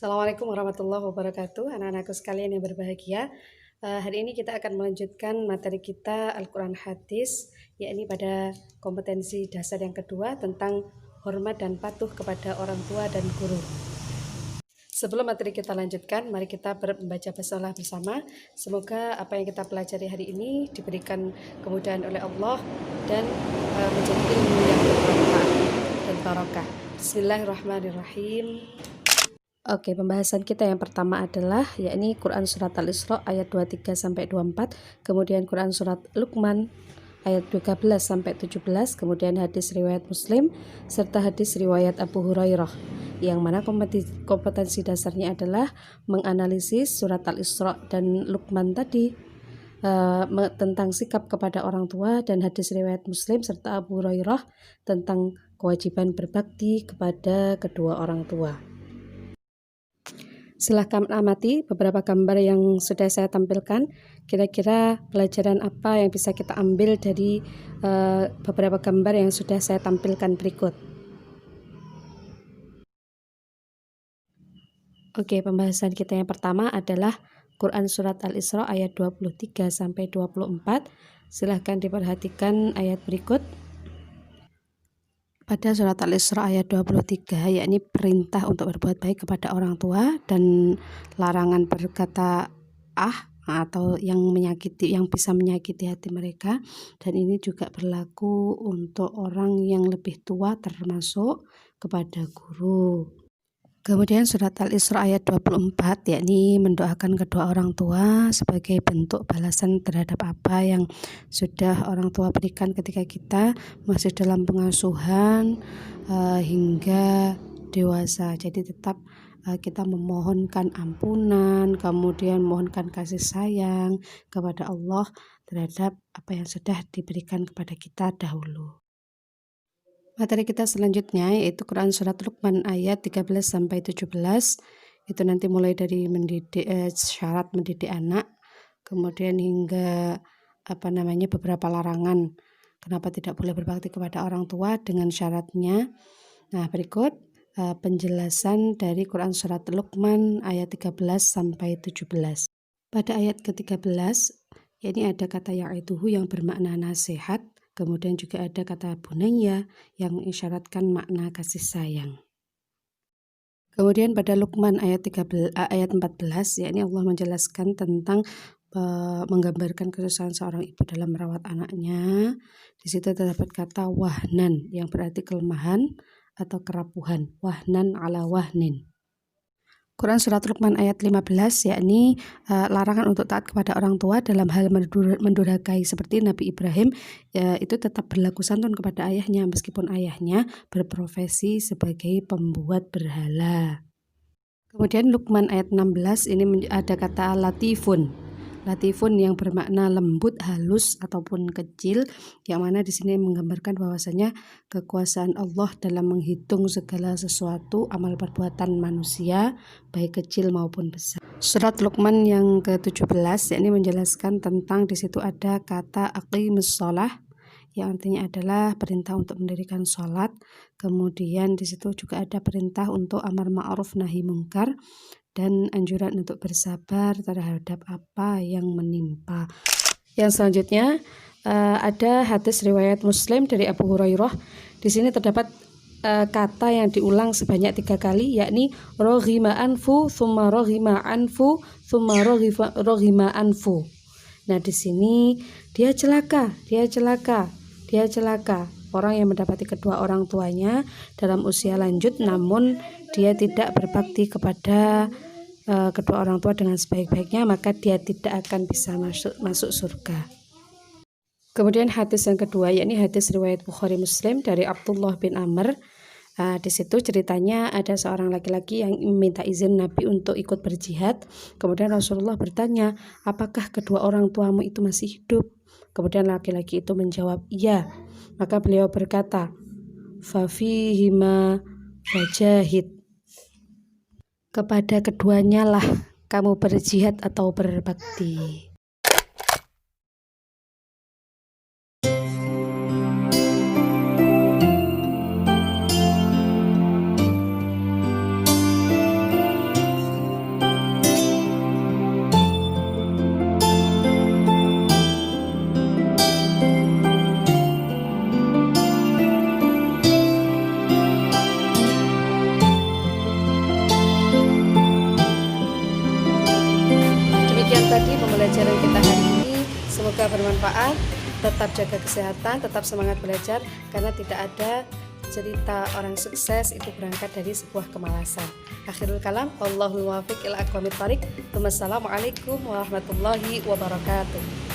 Assalamualaikum warahmatullahi wabarakatuh, anak-anakku sekalian yang berbahagia. Hari ini kita akan melanjutkan materi kita Al-Quran Hadis, yakni pada kompetensi dasar yang kedua tentang hormat dan patuh kepada orang tua dan guru. Sebelum materi kita lanjutkan, mari kita membaca basmalah bersama. Semoga apa yang kita pelajari hari ini diberikan kemudahan oleh Allah dan menjadi ilmu yang bermanfaat dan barokah. Bismillahirrahmanirrahim. Oke, pembahasan kita yang pertama adalah yakni Quran Surat Al-Isra ayat 23 sampai 24, kemudian Quran Surat Luqman ayat 13 sampai 17, kemudian hadis riwayat Muslim serta hadis riwayat Abu Hurairah, yang mana kompetensi dasarnya adalah menganalisis surat Al-Isra dan Luqman tadi tentang sikap kepada orang tua, dan hadis riwayat Muslim serta Abu Hurairah tentang kewajiban berbakti kepada kedua orang tua. Silahkan amati beberapa gambar yang sudah saya tampilkan. Kira-kira pelajaran apa yang bisa kita ambil dari beberapa gambar yang sudah saya tampilkan berikut. Oke, pembahasan kita yang pertama adalah Quran Surat Al-Isra ayat 23 sampai 24. Silahkan diperhatikan ayat berikut. Pada surat Al-Isra ayat 23, yakni perintah untuk berbuat baik kepada orang tua dan larangan berkata atau yang bisa menyakiti hati mereka, dan ini juga berlaku untuk orang yang lebih tua termasuk kepada guru. Kemudian surat Al-Isra ayat 24, yakni mendoakan kedua orang tua sebagai bentuk balasan terhadap apa yang sudah orang tua berikan ketika kita masih dalam pengasuhan hingga dewasa. Jadi tetap kita memohonkan ampunan, kemudian memohonkan kasih sayang kepada Allah terhadap apa yang sudah diberikan kepada kita dahulu. Materi kita selanjutnya yaitu Quran Surat Luqman ayat 13 sampai 17. Itu nanti mulai dari syarat mendidik anak, kemudian hingga beberapa larangan kenapa tidak boleh berbakti kepada orang tua dengan syaratnya. Nah, berikut penjelasan dari Quran Surat Luqman ayat 13 sampai 17. Pada ayat ke-13, yakni ada kata ya'idhuhu yang bermakna nasihat. Kemudian juga ada kata bunayya yang mengisyaratkan makna kasih sayang. Kemudian pada Luqman ayat 14, yakni Allah menjelaskan tentang menggambarkan kesusahan seorang ibu dalam merawat anaknya. Di situ terdapat kata wahnan yang berarti kelemahan atau kerapuhan. Wahnan ala wahnin. Quran Surat Luqman ayat 15, yakni larangan untuk taat kepada orang tua dalam hal mendurhakai, seperti Nabi Ibrahim itu tetap berlaku santun kepada ayahnya meskipun ayahnya berprofesi sebagai pembuat berhala. Kemudian Luqman ayat 16 ini ada kata latifun. Latifun yang bermakna lembut, halus ataupun kecil, yang mana di sini menggambarkan bahwasanya kekuasaan Allah dalam menghitung segala sesuatu amal perbuatan manusia baik kecil maupun besar. Surat Luqman yang ke-17 yakni menjelaskan tentang di situ ada kata aqimus shalah yang artinya adalah perintah untuk mendirikan sholat. Kemudian di situ juga ada perintah untuk amar ma'ruf nahi mungkar dan anjuran untuk bersabar terhadap apa yang menimpa. Yang selanjutnya ada hadis riwayat Muslim dari Abu Hurairah. Di sini terdapat kata yang diulang sebanyak 3 kali, yakni roghima anfu, thumma roghima anfu, thumma roghima anfu. Nah, di sini dia celaka. Orang yang mendapati kedua orang tuanya dalam usia lanjut namun dia tidak berbakti kepada kedua orang tua dengan sebaik-baiknya, maka dia tidak akan bisa masuk surga. Kemudian hadis yang kedua yakni hadis riwayat Bukhari Muslim dari Abdullah bin Amr. Di situ ceritanya ada seorang laki-laki yang meminta izin Nabi untuk ikut berjihad. Kemudian Rasulullah bertanya, apakah kedua orang tuamu itu masih hidup? Kemudian laki-laki itu menjawab, iya. Maka beliau berkata, fafihima fajahid. Kepada keduanya lah kamu berjihad atau berbakti. bermanfaat. Tetap jaga kesehatan, tetap semangat belajar, karena tidak ada cerita orang sukses itu berangkat dari sebuah kemalasan. Akhirul kalam, wallahul muwaffiq ila aqwamit thoriq. Wassalamualaikum warahmatullahi wabarakatuh.